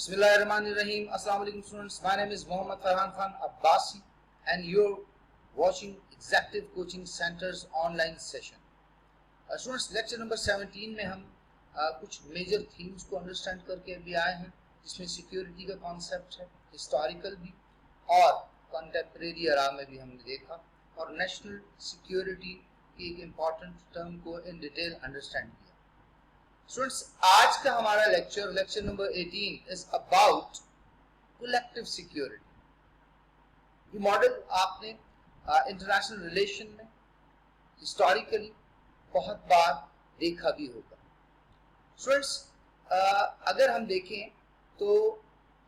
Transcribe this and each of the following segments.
Bismillahirrahmanirrahim. Assalamu alaikum students. My name is Mohammad Farhan Khan Abbasi and you're watching Executive Coaching Center's online session. Students, lecture number 17 में हम कुछ major themes को understand करके अभी आए हैं, जिसमें सिक्योरिटी का कॉन्सेप्ट है, हिस्टोरिकल भी और कंटेम्परेरी एरा में भी हमने देखा, और नेशनल सिक्योरिटी की एक इम्पॉर्टेंट टर्म को इन डिटेल अंडरस्टैंड किया. स्टूडेंट्स, आज का हमारा lecture number 18 is about collective security. ये मॉडल आपने इंटरनेशनल रिलेशन में हिस्टोरिकली बहुत बार देखा भी होगा. स्टूडेंट्स, अगर हम देखें तो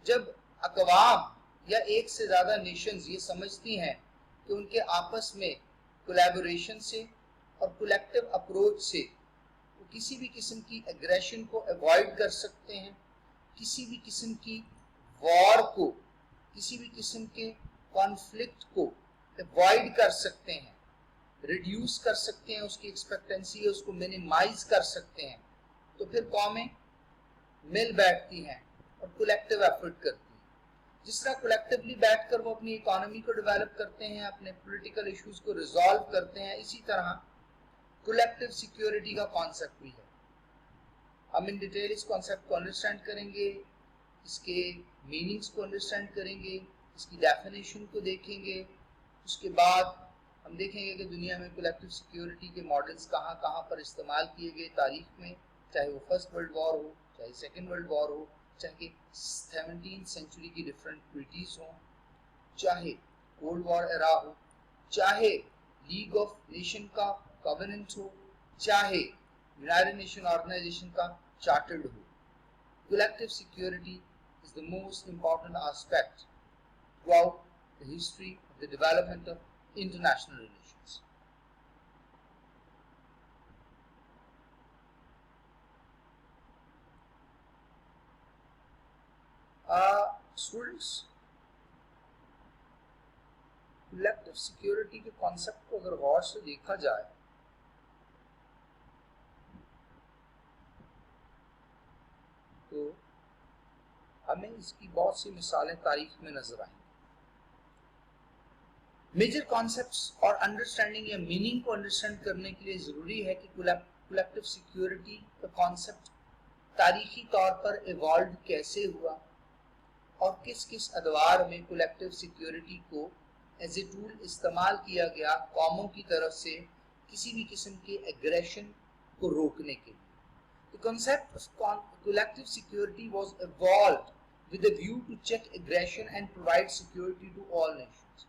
जब अक़वाम या एक से ज़्यादा नेशंस ये समझती हैं कि उनके आपस में कोलैबोरेशन से और कलेक्टिव अप्रोच से किसी भी किस्म की एग्रेशन को अवॉइड कर सकते हैं, किसी भी किस्म की वॉर को, किसी भी किस्म के कॉन्फ्लिक्ट को अवॉइड कर सकते हैं, रिड्यूस कर सकते हैं, उसकी एक्सपेक्टेंसी है उसको मिनिमाइज कर सकते हैं, तो फिर कौमें मिल बैठती हैं और कलेक्टिव एफर्ट करती हैं. जिस तरह कलेक्टिवली बैठकर वो अपनी इकोनॉमी को डेवलप करते हैं, अपने पॉलिटिकल इश्यूज को रिजॉल्व करते हैं, इसी तरह कलेक्टिव सिक्योरिटी का कॉन्सेप्ट भी है. हम इन डिटेल इस कॉन्सेप्ट को अंडरस्टैंड करेंगे, इसके मीनिंग्स को अंडरस्टैंड करेंगे, इसकी डेफिनेशन को देखेंगे. उसके बाद हम देखेंगे कि दुनिया में कलेक्टिव सिक्योरिटी के मॉडल्स कहाँ कहाँ पर इस्तेमाल किए गए तारीख में, चाहे वो फर्स्ट वर्ल्ड वॉर हो, चाहे सेकेंड वर्ल्ड वॉर हो, चाहे 17th सेंचुरी की डिफरेंट ट्रीटीज हो, चाहे कोल्ड वॉर एरा हो, चाहे लीग ऑफ नेशन का कवेनेंट हो, चाहे यूनाइटेड नेशन ऑर्गेनाइजेशन का चार्टर्ड हो. Collective security is the most important aspect throughout the history of the development of international relations. Students, collective security के कॉन्सेप्ट को अगर गौर से देखा जाए तो हमें इसकी बहुत सी मिसालें तारीख में नजर आएंगी. मेजर कॉन्सेप्ट्स और अंडरस्टैंडिंग या मीनिंग को अंडरस्टैंड करने के लिए जरूरी है कि कलेक्टिव सिक्योरिटी का कॉन्सेप्ट तारीखी तौर पर इवॉल्व कैसे हुआ और किस किस अदवार में कलेक्टिव सिक्योरिटी को एज ए टूल इस्तेमाल किया गया कौमों की तरफ से किसी भी किस्म के एग्रेशन को रोकने के लिए. The concept of collective security was evolved with a view to check aggression and provide security to all nations.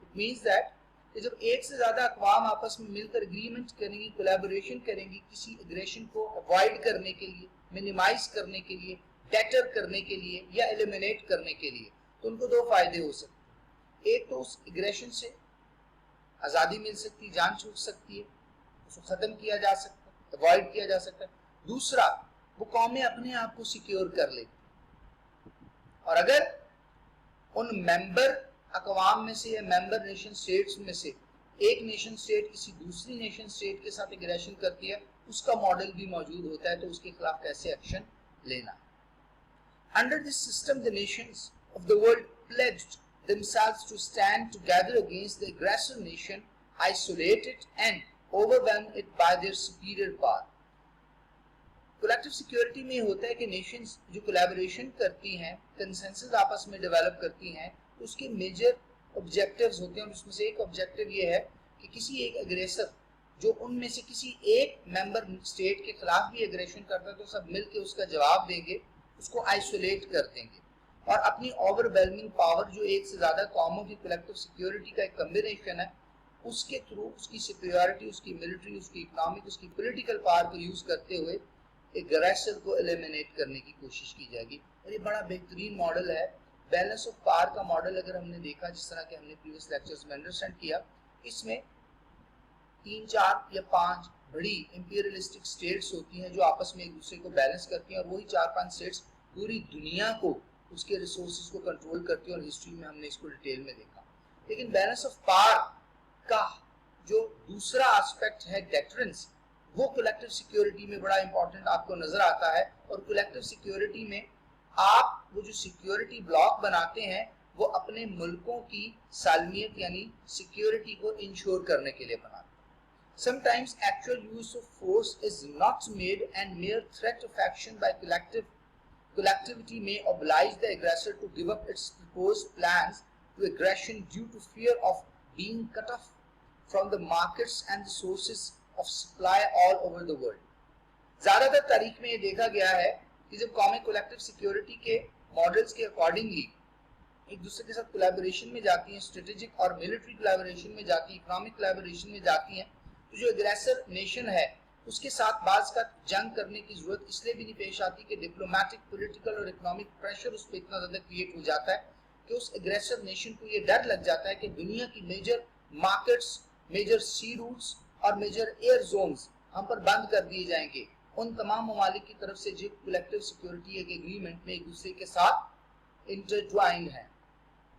It means that जब एक से ज़्यादा अक़वाम आपस में मिलकर एग्रीमेंट करेंगी, कोलैबोरेशन करेंगी किसी एग्रेशन को अवॉइड करने के लिए, मिनिमाइज करने के लिए, डेटर करने के लिए या एलिमिनेट करने के लिए, तो उनको दो फायदे हो सकते हैं. एक तो उस एग्रेशन से आज़ादी मिल सकती, जान छूट सकती है, उसको ख़त्म किया जा सकता है, अवॉइड किया जा सकता है. दूसरा, वो कौमें अपने आप को सिक्योर कर लेती. और अगर उन मेंबर अक़वाम में से या मेंबर नेशन स्टेट्स में से एक नेशन स्टेट किसी दूसरी नेशन स्टेट के साथ एग्रेशन करती है, उसका मॉडल भी मौजूद होता है, तो उसके खिलाफ कैसे एक्शन लेना है. Under this system the Nations of the world pledged themselves to stand together against the aggressor nation, isolate it and overwhelm it by their superior power. Collective security में होता है कि नेशंस जो कोलैबोरेशन करती हैं, consensus आपस में develop करती हैं, तो उसके मेजर ऑब्जेक्टिव्स होते हैं, और उसमें से एक ऑब्जेक्टिव ये है कि किसी एक एग्रेसर जो उनमें से किसी एक मेंबर स्टेट के खिलाफ भी एग्रेशन करता है, तो सब मिलकर उसका जवाब देंगे, उसको आइसोलेट कर देंगे, और अपनी ओवरवेलमिंग पावर जो एक से ज़्यादा कौमों की कलेक्टिव सिक्योरिटी का एक कम्बिनेशन है, उसके थ्रू उसकी सिक्योरिटी, उसकी मिलिट्री, उसकी इकोनॉमिक, उसकी पॉलिटिकल पावर को यूज़ करते हुए एग्रेसर को एलिमिनेट करने की कोशिश की जाएगी. और ये बड़ा बेहतरीन मॉडल है. बैलेंस ऑफ पावर का मॉडल अगर हमने देखा, जिस तरह के हमने प्रीवियस लेक्चर्स में अंडरस्टैंड किया, इसमें 3, 4 या 5 बड़ी इंपीरियलिस्टिक स्टेट्स होती हैं जो आपस में एक दूसरे को बैलेंस करती हैं, और वही 4-5 स्टेट्स पूरी दुनिया को, उसके रिसोर्सेज को कंट्रोल करती हैं, और हिस्ट्री में हमने इसको डिटेल में देखा. लेकिन बैलेंस ऑफ पावर का जो दूसरा एस्पेक्ट है, डेटरेंस, वो कलेक्टिव सिक्योरिटी में बड़ा इंपॉर्टेंट आपको नजर आता है. और कलेक्टिव सिक्योरिटी में آپ وہ جو سیکیورٹی بلاک بناتے ہیں وہ اپنے ملکوں کی سالمیت یعنی سیکیورٹی کو انشور کرنے کے لیے بناتے ہیں. Sometimes actual use of force is not made and mere threat of action by collectivity may oblige the aggressor to give up its proposed plans to aggression due to fear of being cut off from the markets and the sources of supply all over the world. زیادہ تر تاریخ میں یہ دیکھا گیا ہے کہ جب قومی کولیکٹیو سیکیورٹی کے ماڈلز کے اکارڈنگلی ایک دوسرے کے ساتھ کولیبوریشن میں جاتی ہیں، اسٹریٹجک اور ملٹری کولیبوریشن میں جاتی ہیں، اکنامک کولیبوریشن میں جاتی ہیں، تو جو اگریسر نیشن ہے اس کے ساتھ بعض کا جنگ کرنے کی ضرورت اس لیے بھی نہیں پیش آتی کہ ڈپلومیٹک، پولیٹیکل اور اکنامک پریشر اس پہ اتنا زیادہ کریٹ ہو جاتا ہے کہ اس اگریسر نیشن کو یہ ڈر لگ جاتا ہے کہ دنیا کی میجر مارکٹس، میجر سی روٹس اور میجر ایئر زونز ہم پر بند کر دیے جائیں گے. ان تمام ممالک کی طرف سے جو کولیکٹیو سیکیورٹی ایک ایگریمنٹ میں ایک دوسرے کے ساتھ انٹرٹوائنڈ ہیں،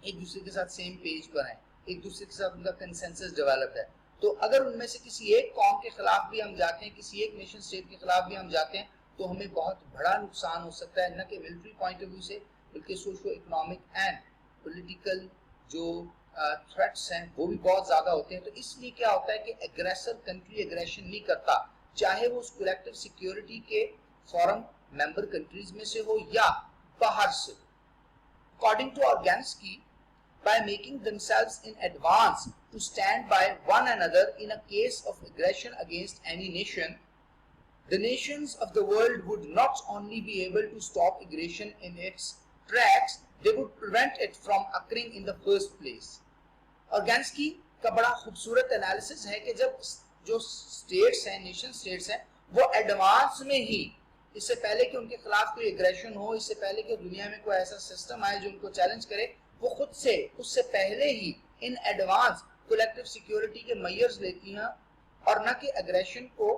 ایک دوسرے کے ساتھ سیم پیج پر ہیں، ایک دوسرے کے ساتھ ان کا کنسنسس ڈیولپ ہے، تو اگر ان میں سے کسی ایک قوم کے خلاف بھی ہم جاتے ہیں، کسی ایک نیشن سٹیٹ کے خلاف بھی ہم جاتے ہیں تو ہمیں بہت بڑا نقصان ہو سکتا ہے، نہ کہ ملٹری پوائنٹ آف ویو سے بلکہ سوشو اکنامک اینڈ پولیٹیکل جو تھریٹس ہیں وہ بھی بہت زیادہ ہوتے ہیں. تو اس لیے کیا ہوتا ہے کہ ایگریسر کنٹری ایگریشن نہیں کرتا، چاہے وہ اس کولیکٹیو سیکیورٹی کے فورم ممبر کنٹریز میں سے ہو یا باہر سے. According to Organski, by making themselves in advance to stand by one another in a case of aggression against any nation, the nations of the world would not only be able to stop aggression in its tracks, they would prevent it from occurring in the first place. Organski کا بڑا خوبصورت analysis ہے کہ جب جو status ہیں، nation status ہیں، وہ ایڈوانس میں ہی اس سے پہلے کہ ان کے خلاف کوئی ایگریشن ہو، اس سے پہلے کہ دنیا میں کوئی ایسا سسٹم آئے جو ان کو چیلنج کرے، وہ خود سے اس سے پہلے ہی ان ایڈوانس کولیکٹیو سیکیورٹی کے میئرز لیتی ہیں اور نہ کہ ایگریشن کو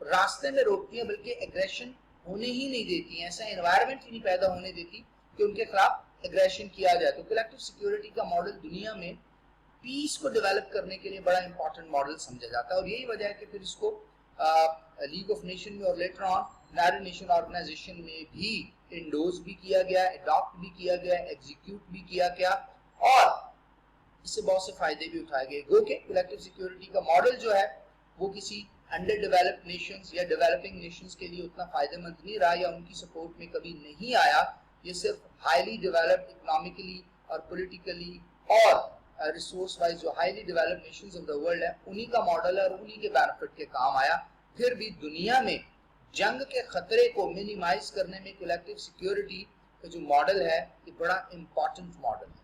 راستے میں روکتی ہیں بلکہ ایگریشن ہونے ہی نہیں دیتی ہیں، ایسا انوائرمنٹ ہی نہیں پیدا ہونے دیتی کہ ان کے خلاف ایگریشن کیا جائے. تو کولیکٹیو سیکیورٹی کا ماڈل دنیا میں پیس کو ڈیولپ کرنے کے لیے بڑا امپورٹنٹ ماڈل سمجھا جاتا ہے، اور یہی وجہ ہے کہ پھر اس کو لیگ آف نیشن میں اور later on united nation organization میں بھی انڈوز بھی کیا گیا، اڈاپٹ بھی کیا گیا، ایگزیکیوٹ بھی کیا گیا، اور اس سے بہت سے فائدے بھی اٹھائے گئے. گو کہ کولیکٹیو سیکیورٹی کا ماڈل جو ہے وہ کسی انڈر ڈیولپڈ نیشنز یا ڈیولپنگ نیشنز کے لیے اتنا فائدہ مند نہیں رہا یا ان کی سپورٹ میں کبھی نہیں آیا. یہ صرف ہائیلی ڈیولپڈ اکنامکلی اور پولیٹیکلی اور ریسورس وائز جو highly developed nations of the world ہے انہی کا ماڈل ہے اور انہی کے بینیفٹ کے کام آیا. پھر بھی دنیا میں جنگ کے خطرے کو منیمائز کرنے میں کولیکٹیو سیکیورٹی کا جو ماڈل ہے یہ بڑا امپورٹنٹ ماڈل ہے.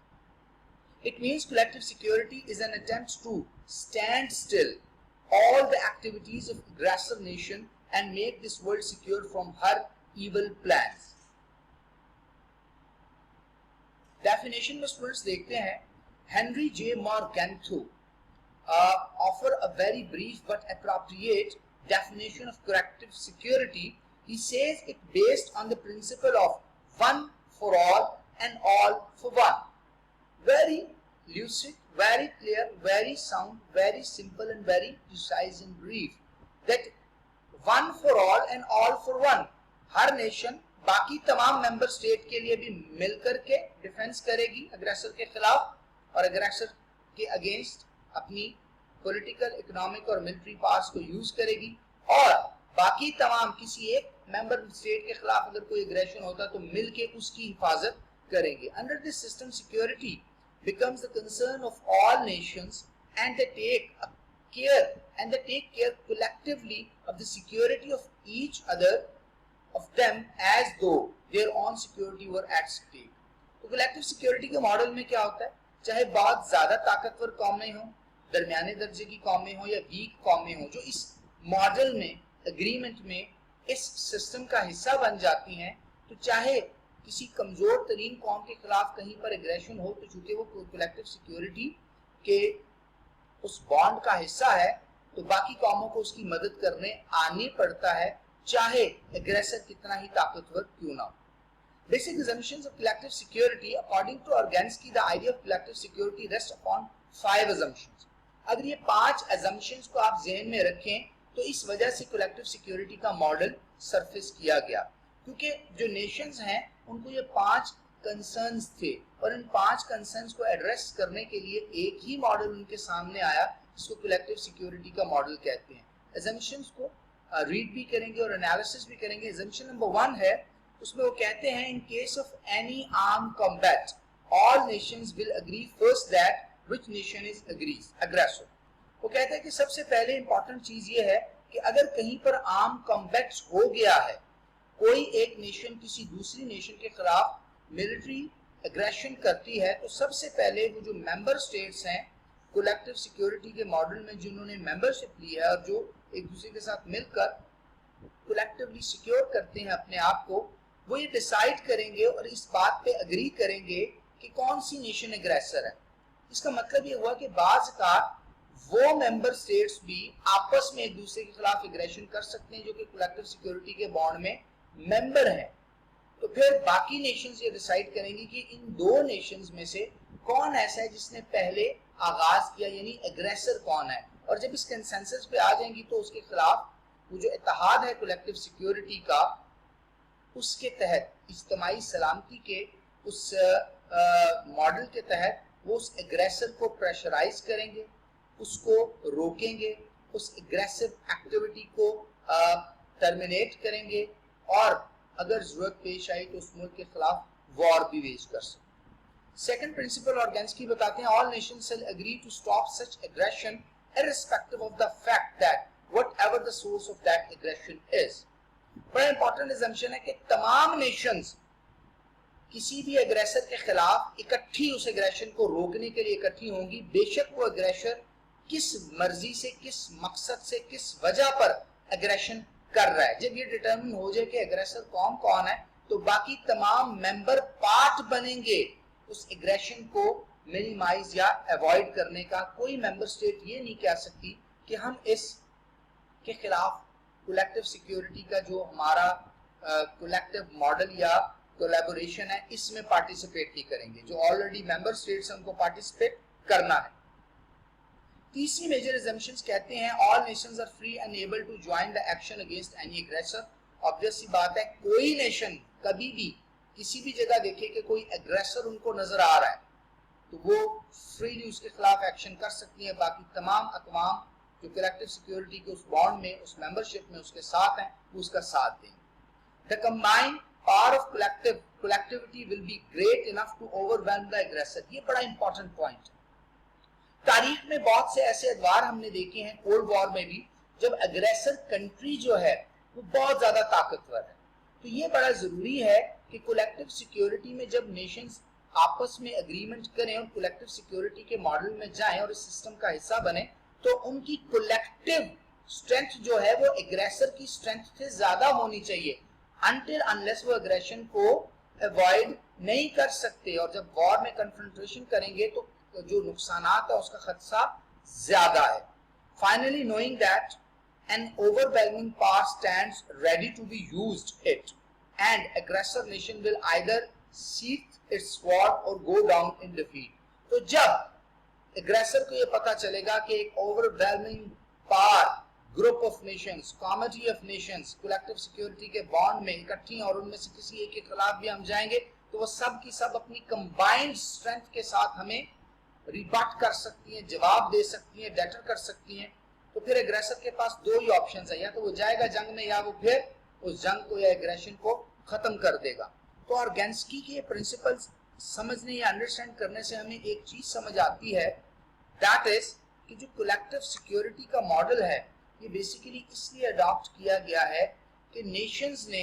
It means collective security is an attempt to stand still all the activities of aggressor nation and make this world secure from her evil plans. Definition میں students دیکھتے ہیں Henry J. Morgenthau offer a very brief but appropriate definition of collective security. He says it based on the principle of one for all and all for one. Very lucid, very clear, very sound, very simple and very precise and brief. That one for all and all for one. Hare nation باقی تمام ممبر state کے لیے بھی مل کر کے defence کرے گی اگریسر کے خلاف اور اگریسر کے اگینسٹ اپنی پولیٹیکل، اکنامک اور ملٹری پاورز کو یوز کرے گی، اور باقی تمام کسی ایک ممبر سٹیٹ کے خلاف اگر کوئی اگریشن ہوتا تو مل کے اس کی حفاظت کریں گے. Under this system, security becomes the concern of all nations, and they take care collectively of the security of each other of them as though their own security were at stake. تو collective security کے model میں کیا ہوتا ہے؟ چاہے بہت زیادہ طاقتور قومیں ہوں، درمیانے درجے کی قومیں ہوں یا ویک قومیں ہوں، جو اس ماڈل میں اگریمنٹ میں اس سسٹم کا حصہ بن جاتی ہیں، تو چاہے کسی کمزور ترین قوم کے خلاف کہیں پر اگریشن ہو تو چونکہ وہ کولیکٹیو سیکیورٹی کے اس بانڈ کا حصہ ہے تو باقی قوموں کو اس کی مدد کرنے آنی پڑتا ہے، چاہے اگریسر کتنا ہی طاقتور کیوں نہ ہو. Basic assumptions of collective security. According to Organski, the idea of collective security rests upon 5 assumptions. اگر یہ 5 assumptions کو آپ ذہن میں رکھیں تو اس وجہ سے collective security کا ماڈل سرفیس کیا گیا، کیونکہ جو نیشنز ہیں उनको ये 5 कंसर्न्स थे और इन 5 कंसर्न्स को एड्रेस करने के लिए एक ही मॉडल उनके सामने आया जिसको कलेक्टिव सिक्योरिटी का मॉडल कहते हैं। assumptions को रीड भी करेंगे और एनालिसिस भी करेंगे। assumption नंबर 1 है, उसमें वो कहते हैं in case of any arm combat all nations will agree first that which nation is aggressor. वो कहते हैं कि सबसे पहले इंपॉर्टेंट चीज ये है कि अगर कहीं पर आर्म कॉम्बैट हो गया है, कोई एक नेशन किसी दूसरी नेशन के खिलाफ मिलिट्री एग्रेशन करती है, तो सबसे पहले वो जो मेंबर स्टेट्स हैं कलेक्टिव सिक्योरिटी के मॉडल में जिन्होंने मेंबरशिप ली है और जो एक दूसरे के साथ मिलकर कलेक्टिवली सिक्योर करते हैं अपने आप को, वो ये डिसाइड करेंगे और इस बात पे एग्री करेंगे कि कौन सी नेशन एग्रेसर है। इसका मतलब ये हुआ कि बाज़ का वो मेंबर स्टेट्स भी आपस में एक दूसरे के खिलाफ एग्रेशन कर सकते हैं जो कि कलेक्टिव सिक्योरिटी के बॉन्ड में मेंबर हैं। तो फिर बाकी नेशंस ये डिसाइड करेंगे कि इन दो नेशंस में से कौन ऐसा है जिसने पहले आगाज किया, यानी एग्रेसर कौन है। और जब इस कंसेंसस पे आ जाएंगी तो उसके खिलाफ वो जो इत्तेहाद है कलेक्टिव सिक्योरिटी का, उसके तहत इज्तिमाई सलामती के उस मॉडल के तहत वो उस एग्रेसर को प्रेशराइज करेंगे, उसको रोकेंगे, उस एग्रेसिव एक्टिविटी को टर्मिनेट करेंगे और अगर जरूरत पेश आई तो उस मुल्क के खिलाफ वॉर भी वेज कर सकते। सेकंड प्रिंसिपल ऑर्गेन्स्की बताते हैं all nations will agree to stop such aggression irrespective of the fact that whatever the source of that aggression is। बड़ा इंपॉर्टेंट assumption है कि तमाम नेशंस किसी भी एग्रेसर के खिलाफ इकट्ठी उस एग्रेशन को रोकने के लिए इकट्ठी होंगी, बेशक वो एग्रेसर किस मर्जी से, किस मकसद से, किस वजह पर एग्रेशन कर रहा है। जब ये डिटरमिन हो जाए कि एग्रेसर कौन कौन है, तो बाकी तमाम मेंबर पार्ट बनेंगे उस एग्रेशन को मिनिमाइज या अवॉइड करने का। कोई मेंबर स्टेट ये नहीं कह सकती कि हम इस के खिलाफ कलेक्टिव सिक्योरिटी का जो हमारा कलेक्टिव मॉडल या कोलैबोरेशन है इसमें पार्टिसिपेट नहीं करेंगे। जो ऑलरेडी मेंबर स्टेट्स हैं उनको पार्टिसिपेट करना है। तीसरी मेजर assumptions कहते हैं all nations are free and able to join the action against any aggressor. Obvious सी बात है, कोई नेशन कभी भी किसी भी जगह देखे कि कोई एग्रेसर उनको नजर आ रहा है तो वो फ्रीली उसके खिलाफ एक्शन कर सकती है। बाकी तमाम अक़वाम जो कलेक्टिव सिक्योरिटी के उस बॉन्ड में, उस मेंबरशिप में उसके साथ हैं, वो उसका साथ देंगे। The combined power of collectivity will be great enough to overwhelm the aggressor. ये बड़ा इंपॉर्टेंट पॉइंट है। तारीख में बहुत से ऐसे अदवार हमने देखे हैं, कोल्ड वॉर में भी, जब एग्रेसर कंट्री जो है वो बहुत ज्यादा ताकतवर है। तो ये बड़ा जरूरी है कि कलेक्टिव सिक्योरिटी में जब नेशंस आपस में एग्रीमेंट करें और कलेक्टिव सिक्योरिटी के मॉडल में जाएं और इस सिस्टम का हिस्सा बने, तो उनकी कलेक्टिव स्ट्रेंथ जो है वो एग्रेसर की स्ट्रेंथ से ज्यादा होनी चाहिए, अनटिल अनलेस वो एग्रेशन को अवॉइड नहीं कर सकते। और जब वॉर में कन्फ्रंटेशन करेंगे तो जो नुकसानात है उसका खदशा ज्यादा है। Finally knowing that an overwhelming power stands ready to be used it and aggressor nation will either sheathe its sword or go down in defeat. तो जब एग्रेसर को ये पता चलेगा कि एक overwhelming power group of Nations, comity of Nations collective security के bond में इकट्ठी हैं और उनमें से किसी एक के खिलाफ भी हम जाएंगे, तो वो सब की सब अपनी कंबाइंड स्ट्रेंथ के साथ हमें रिबट कर सकती हैं, जवाब दे सकती हैं, डेटर कर सकती हैं। तो फिर एग्रेसर के पास दो ही ऑप्शंस है, या तो वो जाएगा जंग में या वो फिर उस जंग को या एग्रेशन को खत्म कर देगा। तो ऑर्गेन्स्की के प्रिंसिपल्स समझने या अंडरस्टैंड करने से हमें एक चीज समझ आती है, दैट इज कि जो कलेक्टिव सिक्योरिटी का मॉडल है ये बेसिकली इसलिए अडॉप्ट किया गया है कि नेशंस ने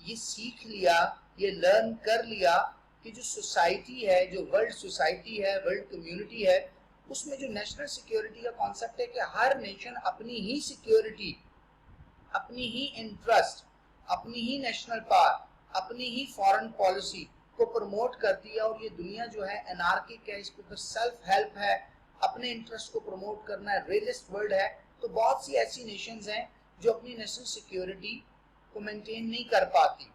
ये सीख लिया, ये लर्न कर लिया कि जो सोसाइटी है, जो वर्ल्ड सोसाइटी है, वर्ल्ड कम्युनिटी है, उसमें जो नेशनल सिक्योरिटी का कॉन्सेप्ट है कि हर नेशन अपनी ही सिक्योरिटी, अपनी ही इंटरेस्ट, अपनी ही नेशनल पावर, अपनी ही फॉरेन पॉलिसी को प्रमोट करती है। और ये दुनिया जो है एनार्किक है, इसके ऊपर सेल्फ हेल्प है, अपने इंटरेस्ट को प्रमोट करना है, रियलिस्ट वर्ल्ड है। तो बहुत सी ऐसी नेशंस हैं जो अपनी नेशनल सिक्योरिटी को मेंटेन नहीं कर पाती।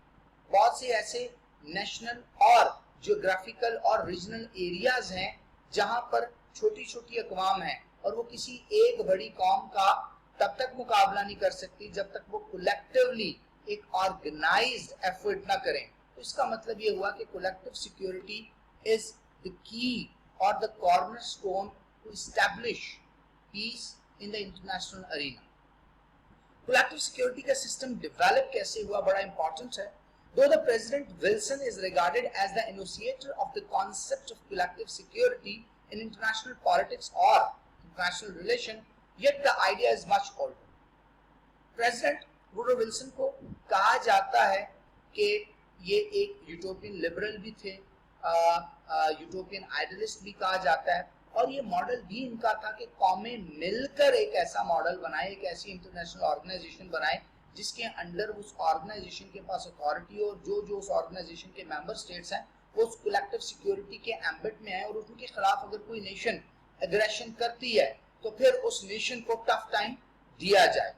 बहुत से ऐसे नेशनल और जियोग्राफिकल और रीजनल एरियाज हैं जहां पर छोटी छोटी अक़वाम हैं और वो किसी एक बड़ी कौम का तब तक मुकाबला नहीं कर सकती जब तक वो कलेक्टिवली एक ऑर्गेनाइज्ड एफर्ट ना करें। तो इसका मतलब ये हुआ कि collective security is the key or the cornerstone to establish peace in the international arena. Collective security का सिस्टम डेवलप कैसे हुआ बड़ा इंपॉर्टेंट है। Though the President Wilson is regarded as the initiator of the concept of collective security in international politics or international relation, yet the idea is much older. President Woodrow Wilson को कहा जाता है कि ये एक utopian liberal भी थे, utopian idealist भी कहा जाता है, और ये मॉडल भी इनका था कि कौमें मिलकर एक ऐसा मॉडल बनाए, एक ऐसी इंटरनेशनल ऑर्गेनाइजेशन बनाए जिसके अंडर उस ऑर्गेनाइजेशन के पास अथॉरिटी और जो उस ऑर्गेनाइजेशन के मेंबर स्टेट्स हैं वो उस कलेक्टिव सिक्योरिटी के एम्बिट में आए, और उनके खिलाफ अगर कोई नेशन एग्रेशन करती है तो फिर उस नेशन को टफ टाइम दिया जाए।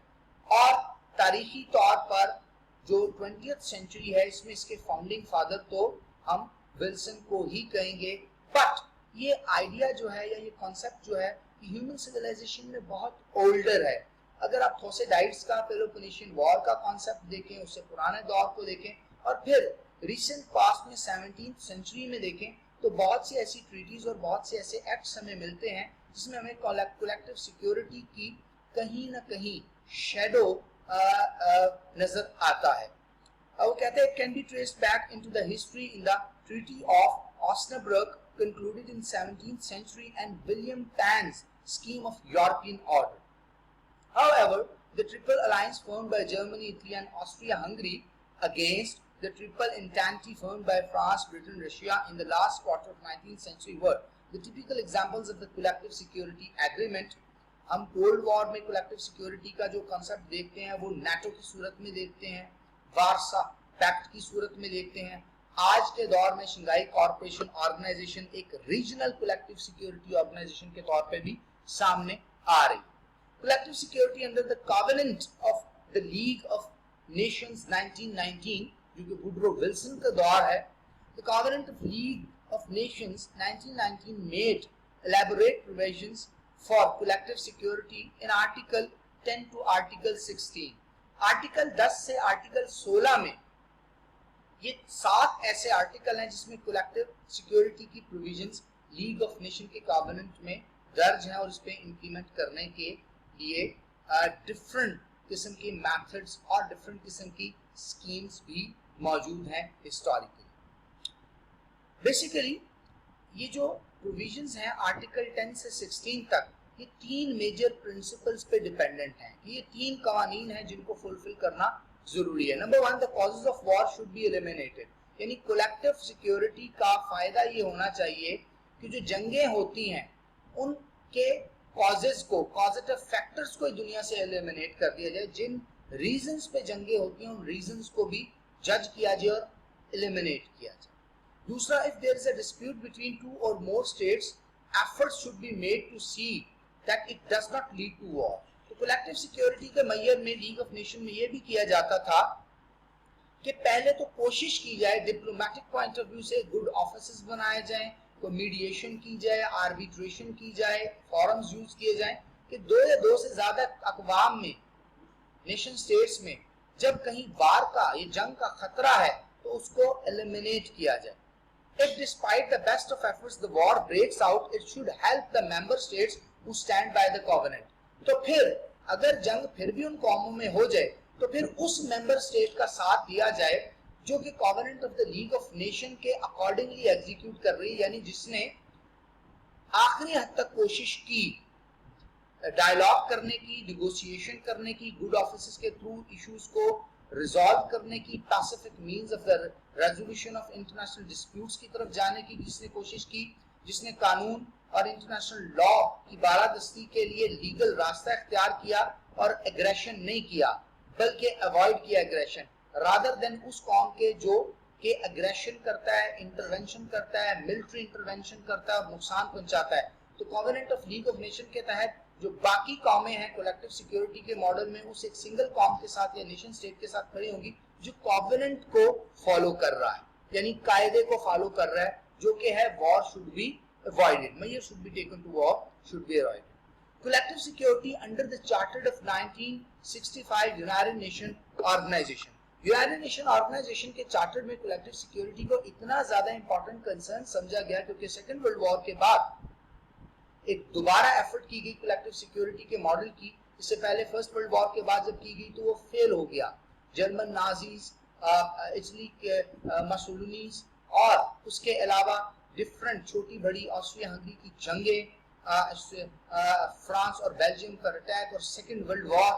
और तारीखी तौर पर जो 20th सेंचुरी है इसमें इसके फाउंडिंग फादर तो हम विल्सन को ही कहेंगे, बट ये आइडिया जो है या ये कॉन्सेप्ट जो है ह्यूमन सिविलाइजेशन में बहुत ओल्डर है। अगर आप थोसेडाइट्स का पेलोपोनेशियन वॉर का कॉन्सेप्ट देखें, उससे पुराने दौर को देखें, और फिर रिसेंट पास्ट में 17th सेंचुरी में देखें, तो बहुत सी ऐसी ट्रीटीज और बहुत से ऐसे एक्ट्स हमें मिलते हैं जिसमें हमें कलेक्टिव सिक्योरिटी की कहीं ना कहीं शैडो नजर आता है। वो कहते हैं can be traced back into the history in the treaty of Osnabruck concluded in 17th century and William Tenn's scheme of European order. However, the Triple Alliance formed by Germany, Italy and Austria-Hungary against the Triple Entente formed by France, Britain, Russia in the last quarter of 19th century were the typical examples of the collective security agreement. हम cold war में collective security का जो concept देखते हैं वो NATO की सूरत में देखते हैं, वार्सा पैक्ट की सूरत में देखते हैं। आज के दौर में शंघाई कॉर्पोरेशन ऑर्गेनाइजेशन एक रीजनल कलेक्टिव सिक्योरिटी ऑर्गेनाइजेशन के तौर पे भी सामने आ रही है। Collective security under the covenant of the League of Nations 1919 जो कि वुडरो विल्सन का दौर है, the covenant of League of Nations 1919 made elaborate provisions for collective security in Article 10 to Article 16. Article 10 से Article 16 में ये 7 ऐसे आर्टिकल हैं जिसमें कलेक्टिव सिक्योरिटी की प्रोविजंस लीग ऑफ नेशन के कॉवेनेंट में दर्ज हैं, और इस पे इंप्लीमेंट करने के लिए डिफरेंट किस्म के मेथड्स और डिफरेंट किस्म की स्कीम्स भी मौजूद हैं हिस्टोरिकली। बेसिकली ये जो प्रोविजंस हैं आर्टिकल 10 से 16 तक, ये 3 मेजर प्रिंसिपल्स पे डिपेंडेंट हैं। ये 3 कवानीन हैं जिनको फुलफिल करना जरूरी है। Number 1, the causes of war should be eliminated, यानी कलेक्टिव सिक्योरिटी का फायदा ये होना चाहिए कि जो जंगें होती हैं उनके कॉजेज को, कॉजेटिव फैक्टर्स को दुनिया से एलिमिनेट कर दिया जाए। जिन रीजंस पे जंगें होती हैं उन रीजंस को भी जज किया जाए और एलिमिनेट किया जाए। दूसरा, if there is a dispute between 2 or more states, efforts should be made to see that it does not lead to war. तो कलेक्टिव सिक्योरिटी के मैयर में लीग ऑफ नेशन में ये भी किया जाता था कि पहले तो कोशिश की जाए डिप्लोमेटिक पॉइंट ऑफ व्यू से गुड ऑफिसेस बनाए जाएं, कोई मीडिएशन की जाए, आर्बिट्रेशन की जाए, फॉरम्स यूज किए जाएं कि 2 या 2 से ज्यादा अक़वाम में, नेशन स्टेट्स में जब कहीं वार का, ये जंग का खतरा है तो उसको एलिमिनेट किया जाए। If despite the best of efforts the war breaks out, it should help the member states who stand by the covenant. तो फिर अगर जंग फिर भी उन कौमों में हो जाए तो फिर उस मेंबर स्टेट का साथ दिया जाए जो कि covenant of the league of nation के अकॉर्डिंगली एग्जीक्यूट कर रही है, यानी जिसने आखिरी हद तक कोशिश की डायलॉग करने की, निगोशिएशन करने की, गुड ऑफिसर्स के थ्रू इश्यूज को रिजॉल्व करने की, Pacific means of the resolution of international disputes की तरफ जाने की जिसने कोशिश की, जिसने कानून और इंटरनेशनल लॉ की बालादस्ती के लिए लीगल रास्ता इख्तियार किया और एग्रेशन नहीं किया बल्कि अवॉइड किया एग्रेशन, रादर देन उस कौम के जो कि एग्रेशन करता है, इंटरवेंशन करता है, मिलिट्री इंटरवेंशन करता है और नुकसान पहुंचाता है। तो covenant of league of nation के तहत जो बाकी कौमें हैं कलेक्टिव सिक्योरिटी के मॉडल में उस एक सिंगल कौम के साथ या नेशन स्टेट के साथ खड़ी होंगी जो कॉवेनेंट को फॉलो कर रहा है, यानी कायदे को फॉलो कर रहा है, जो कि है war should be avoided, measures should be taken to war should be avoided. Collective security under the Charter of 1965 United Nations Organization united nation organization के चार्टर में कलेक्टिव सिक्योरिटी को इतना ज्यादा इंपॉर्टेंट कंसर्न समझा गया क्योंकि सेकेंड वर्ल्ड वॉर के बाद एक दोबारा एफर्ट की गई कलेक्टिव सिक्योरिटी के मॉडल की। इससे पहले फर्स्ट वर्ल्ड वॉर के बाद जब की गई तो वो फेल हो गया। जर्मन नाजीज, इटली के मसोलिनीज और उसके अलावा डिफरेंट छोटी बड़ी ऑस्ट्रिया हंगरी की जंगें, फ्रांस और बेल्जियम का अटैक और सेकेंड वर्ल्ड वॉर,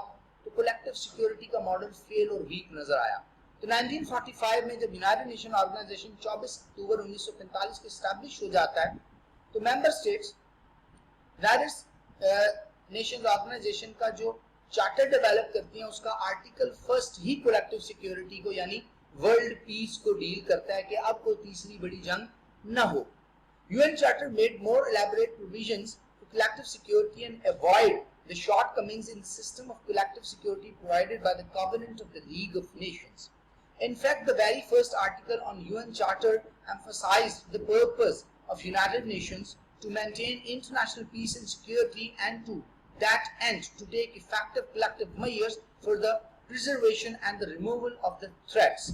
तो कलेक्टिव सिक्योरिटी का मॉडल फेल और वीक नजर आया। तो 1945 में जब यूनाइटेड नेशन ऑर्गेनाइजेशन 24 अक्टूबर 1945 को एस्टैब्लिश हो जाता है तो member states united nation organization का जो चार्टर डेवलप करती हैं उसका आर्टिकल फर्स्ट ही कलेक्टिव सिक्योरिटी को यानी वर्ल्ड पीस को डील करता है कि अब कोई तीसरी बड़ी जंग न हो। UN Charter made more elaborate provisions for collective security and avoid the shortcomings in the system of collective security provided by the Covenant of the League of Nations. In fact, the very first article on UN Charter emphasized the purpose of United Nations to maintain international peace and security and to that end to take effective collective measures for the preservation and the removal of the threats.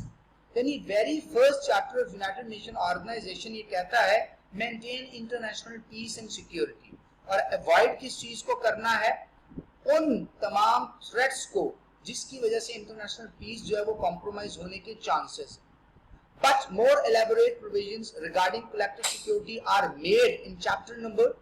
यानी very first chapter of United Nations Organization ये कहता है maintain international peace and security और avoid किस चीज को करना है, उन तमाम थ्रेट्स को जिसकी वजह से इंटरनेशनल पीस जो है वो कॉम्प्रोमाइज होने के chances. But more elaborate provisions regarding collective security are made in chapter number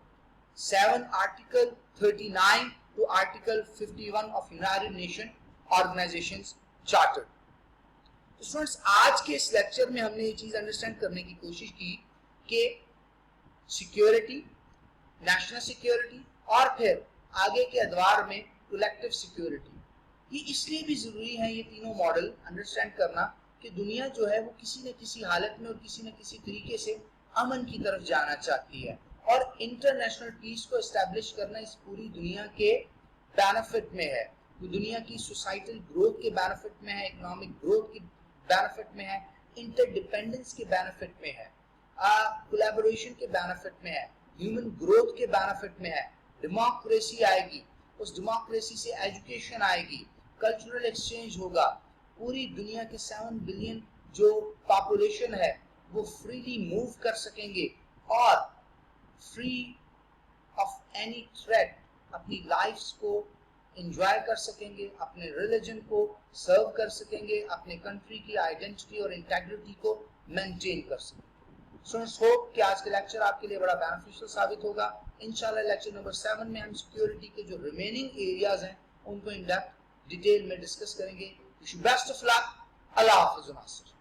7 article 39 to article 51 of united nation organizations charter. तो स्टूडेंट्स आज के इस लेक्चर में हमने ये चीज अंडरस्टैंड करने की कोशिश की कि सिक्योरिटी, नेशनल सिक्योरिटी और फिर आगे के अदवार में कलेक्टिव सिक्योरिटी, ये इसलिए भी जरूरी है ये तीनों मॉडल अंडरस्टैंड करना कि दुनिया जो है वो किसी न किसी हालत में और किसी न किसी तरीके से अमन की तरफ जाना चाहती है और इंटरनेशनल पीस को एस्टैब्लिश करना इस पूरी दुनिया के बेनिफिट में है। तो दुनिया की सोसाइटल ग्रोथ के बेनिफिट में है, इकोनॉमिक ग्रोथ के बेनिफिट में है, इंटरडिपेंडेंस के बेनिफिट में है, कोलैबोरेशन के बेनिफिट में है, ह्यूमन ग्रोथ के बेनिफिट में है, डेमोक्रेसी आएगी, उस डेमोक्रेसी से एजुकेशन आएगी, कल्चरल एक्सचेंज होगा, पूरी दुनिया के 7 बिलियन जो पॉपुलेशन है वो फ्रीली मूव कर सकेंगे और फ्री ऑफ एनी थ्रेट अपनी लाइफ्स को एंजॉय कर सकेंगे, अपने रिलीजन को सर्व कर सकेंगे, अपने कंट्री की आइडेंटिटी और इंटेग्रिटी को मेंटेन कर सकेंगे। स्टूडेंट्स होप कि आज का लेक्चर आपके लिए बड़ा बेनिफिशियल साबित होगा। इंशाल्लाह लेक्चर नंबर 7 में हम सिक्योरिटी के जो रिमेनिंग एरियाज हैं उनको इन डेप्थ डिटेल में डिस्कस करेंगे। Best of luck. अल्लाह हाफिज़।